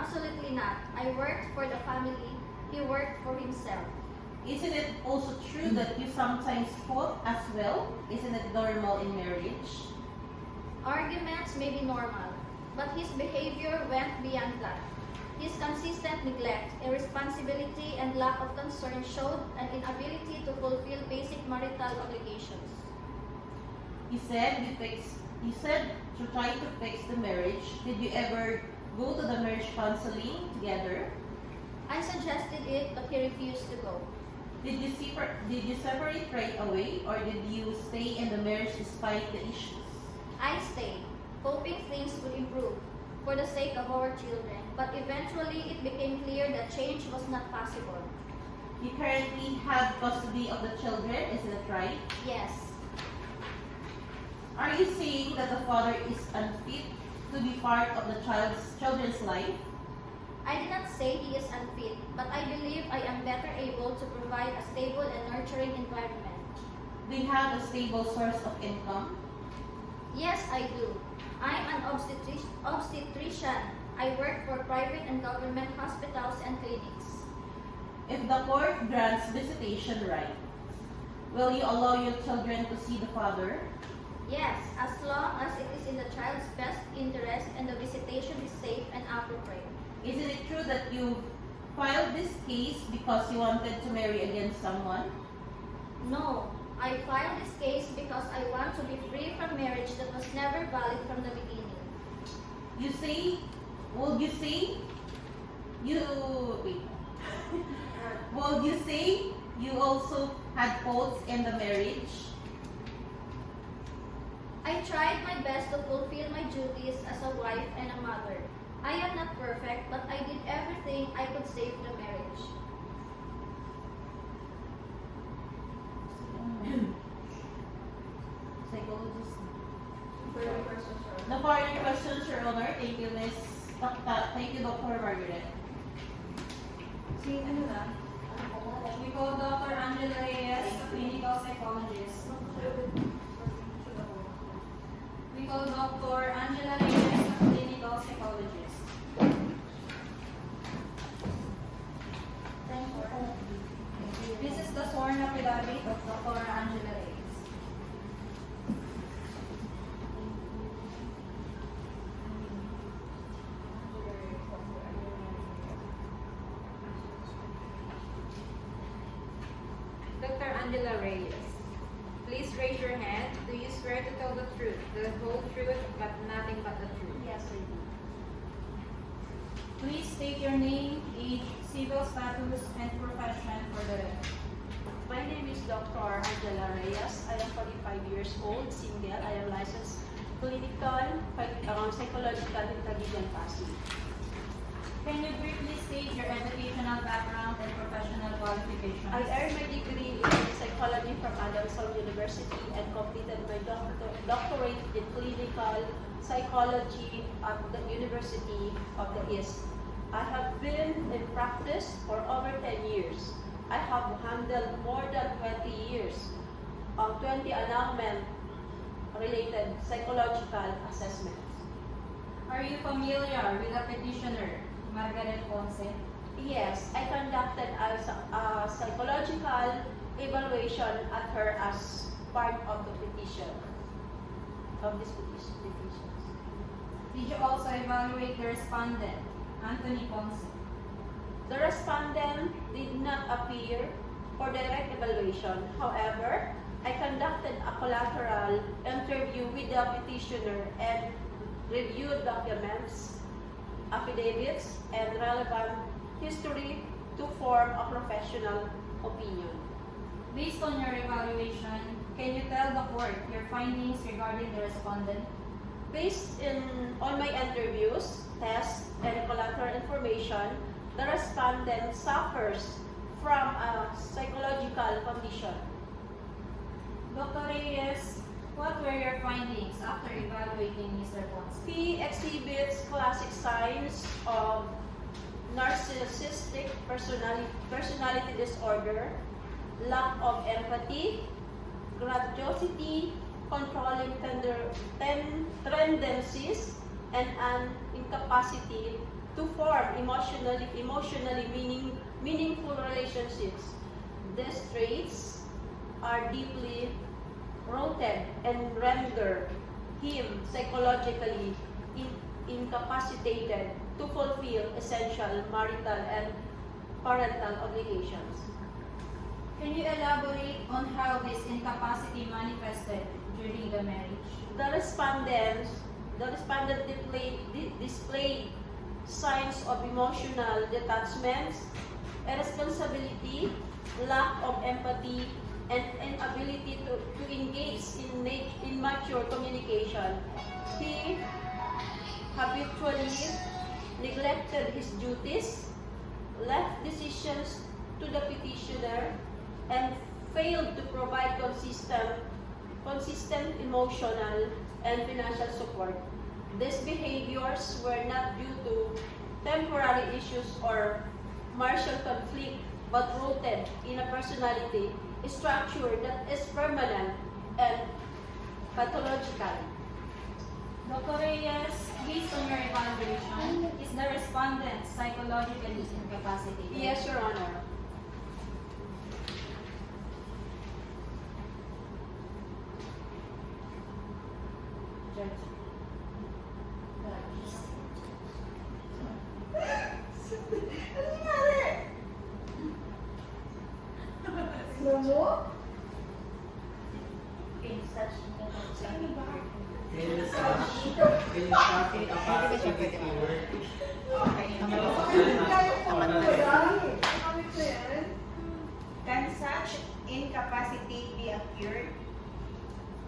Absolutely not. I worked for the family. He worked for himself. Isn't it also true that you sometimes fought as well? Isn't it normal in marriage? Arguments may be normal, but his behavior went beyond that. His consistent neglect, irresponsibility, and lack of concern showed an inability to fulfill basic marital obligations. You said to try to fix the marriage. Did you ever go to the marriage counseling together? I suggested it, but he refused to go. Did you separate right away, or did you stay in the marriage despite the issues? I stayed, hoping things would improve for the sake of our children, but eventually it became clear that change was not possible. You currently have custody of the children, isn't it right? Yes. Are you saying that the father is unfit to be part of the children's life? I did not say he is unfit, but I believe I am better able to provide a stable and nurturing environment. Do you have a stable source of income? Yes, I do. I'm an obstetrician. I work for private and government hospitals and clinics. If the court grants visitation right, will you allow your children to see the father? Yes, as long as it is in the child's best interest and the visitation is safe and appropriate. Isn't it true that you filed this case because you wanted to marry against someone? No, I filed this case because I want to be free from marriage that was never valid from the beginning. Would you say you also had faults in the marriage? I tried my best to fulfill my duties as a wife and a mother. I am not perfect, but I did everything I could save the marriage. Psychologist. Further questions, Your Honor? No further questions, Your Honor. Thank you, Miss. Thank you, Dr. Margaret. Si ano na? We call Dr. Angela Reyes, a clinical psychologist. We call Dr. Angela Reyes, a clinical psychologist. This is the sworn affidavit of Dr. Angela Reyes. Dr. Angela Reyes, please raise your hand. Do you swear to tell the truth, the whole truth, but nothing but the truth? Yes, I do. Please state your name, age, civil status, and profession for the record. My name is Dr. Angela Reyes. I am 45 years old, single. I am licensed clinical, psychological in Taguig, Pasig. Can you briefly state your educational background and professional qualifications? I earned my degree in psychology from Adamson University and completed my doctorate in clinical psychology at the University of the East. I have been in practice for over 10 years. I have handled more than 20 years of 20 annulment-related psychological assessments. Are you familiar with the petitioner, Margaret Ponce? Yes, I conducted a psychological evaluation at her as part of the petition, of this petition. Did you also evaluate the respondent, Anthony Ponce? The respondent did not appear for direct evaluation. However, I conducted a collateral interview with the petitioner and reviewed documents, affidavits, and relevant history to form a professional opinion. Based on your evaluation, can you tell the court your findings regarding the respondent? Based on my interviews, tests, and collateral information, the respondent suffers from a psychological condition. Dr. Reyes, what were your findings after evaluating Mr. Ponce? He exhibits classic signs of narcissistic personality disorder, lack of empathy, grandiosity, controlling tendencies, and an incapacity to form emotionally meaningful relationships. These traits are deeply rooted and render him psychologically incapacitated to fulfill essential marital and parental obligations. Can you elaborate on how this incapacity manifested during the marriage? The respondent displayed signs of emotional detachment, irresponsibility, lack of empathy, and inability to engage in mature communication. He habitually neglected his duties, left decisions to the petitioner, and failed to provide consistent emotional and financial support. These behaviors were not due to temporary issues or martial conflict, but rooted in a personality structure that is permanent and pathological. Dr. Reyes, based on your evaluation, is the respondent psychologically incapacitated? Yes, Your Honor. Judge. Can such incapacity be cured?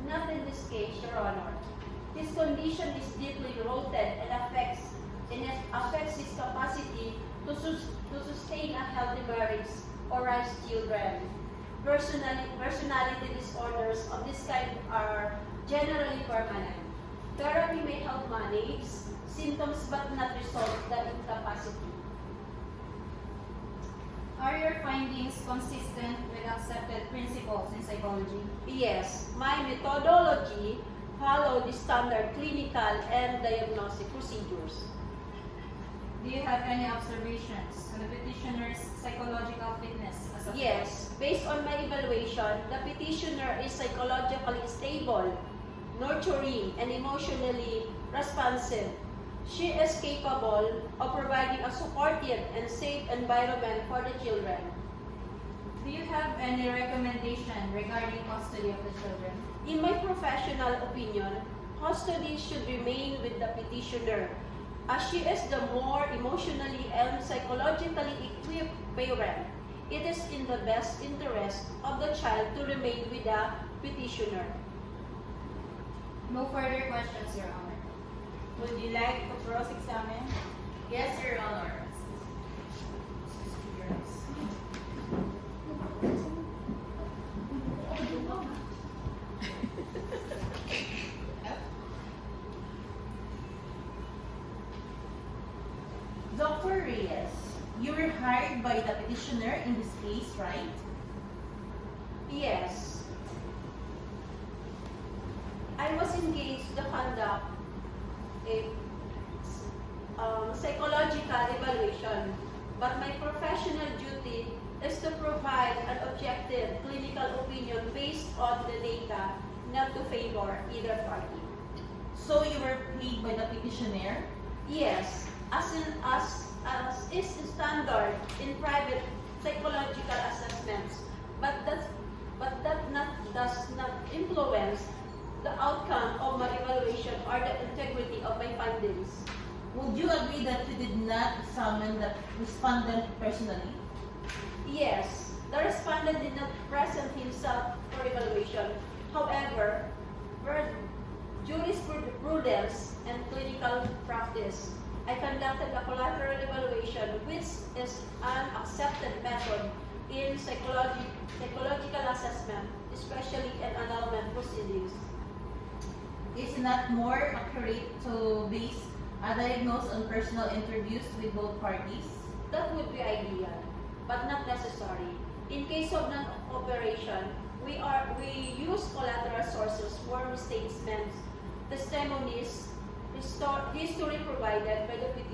Not in this case, Your Honor. This condition is deeply rooted and affects his capacity to sustain a healthy marriage or raise children. Personality disorders of this kind are generally permanent. Therapy may help manage symptoms but not resolve the incapacity. Are your findings consistent with accepted principles in psychology? Yes, my methodology follow the standard clinical and diagnostic procedures. Do you have any observations on the petitioner's psychological fitness as a Yes, based on my evaluation, the petitioner is psychologically stable, nurturing, and emotionally responsive. She is capable of providing a supportive and safe environment for the children. Do you have any recommendation regarding custody of the children? In my professional opinion, custody should remain with the petitioner, as she is the more emotionally and psychologically equipped parent. It is in the best interest of the child to remain with the petitioner. No further questions, Your Honor. Would you like to cross-examine? Yes, Your Honor. Dr. Reyes, you were hired by the petitioner in this case, right? Yes. I was engaged to conduct a psychological evaluation, but my professional duty is to provide an objective clinical opinion based on the data, not to favor either party. So you were paid by the petitioner? Yes, as is standard in private psychological assessments, but that does not influence the outcome of my evaluation or the integrity of my findings. Would you agree that you did not examine the respondent personally? Yes, the respondent did not present himself for evaluation. However, per jurisprudence and clinical practice, I conducted a collateral evaluation, which is an accepted method in psychological assessment, especially in annulment proceedings. Is it not more accurate to base a diagnosis on personal interviews with both parties? That would be ideal, but not necessary. In case of non-operation, we use collateral sources, form statements, testimonies, history provided by the petitioner.